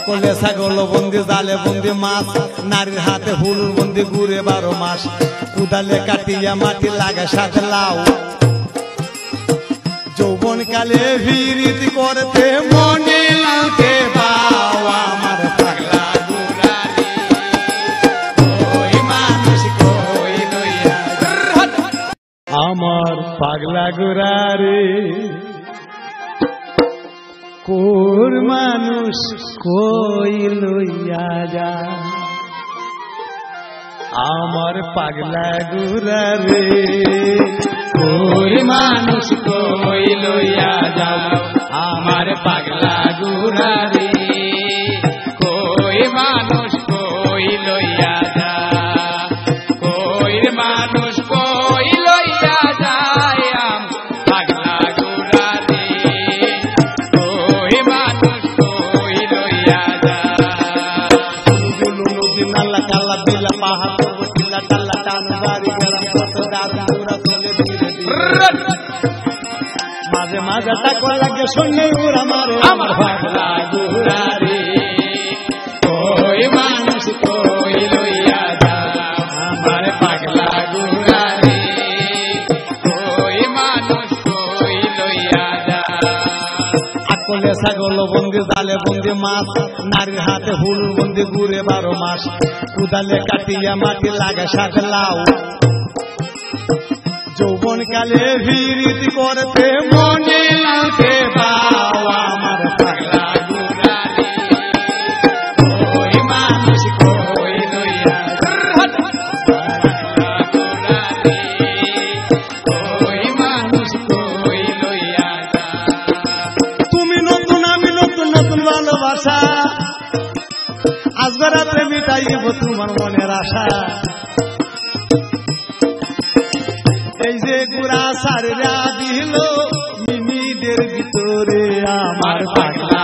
আকলে ছাগল বন্দি জালে বন্দি মাছ নারীর হাতে হুলুর বন্দি ঘুরে 12 মাস কুদালে কাটিয়া মাটি লাগে সাথে লাউ যৌবন কালে ভিড়িতি করতে মনে লাগে বাও আমার পাগলা গুরারি ওই মানুষ কই লইয়া আমার পাগলা গুরারি কোর মানুষ কই লইয়া যা আমার পাগলা গুরারি কোর মানুষ কই লইয়া যা আমার পাগলা গুরারি কই মানুষ কই লইয়া যা কই মানুষ কই লইয়া যায় পাগলা গুরারি কই মানুষ কই লইয়া যা গুলু নদী নালা কালা বিলা পাহাড় পর্বতিলা টালা টান বাড়ি গরম কত দারুণ পুরা চলে ধীরে ধীরে মাঝে মাঝে টাকা লাগে সঙ্গে উড়া মারে আমার পাগলা গুরারি কই মানুষ কই লইয়া যা আমার পাগলা গুরারি কই মানুষ কই লইয়া যা আকলে ছাগল বন্দি জালে বন্দি মাছ নারীর হাতে হুলুর বন্দি ঘুরে 12 মাস কুদালে কাটিয়া মাটি লাগে সাথে লাউ যৌবন কালে ভিড়িতি করতে মনে লাগে বাও আমার পাগলা গুরারি ওই মানুষ কই লইয়া গুরারি ওই মানুষ কই লইয়া তুমি নতুন আমি নতুন নতুন ভালোবাসা আজকে রাতে মিটাইব তোমার মনের আশা এই যে গুড়া সারিয়া দিল মিনিটের ভিতরে আমার পাগলা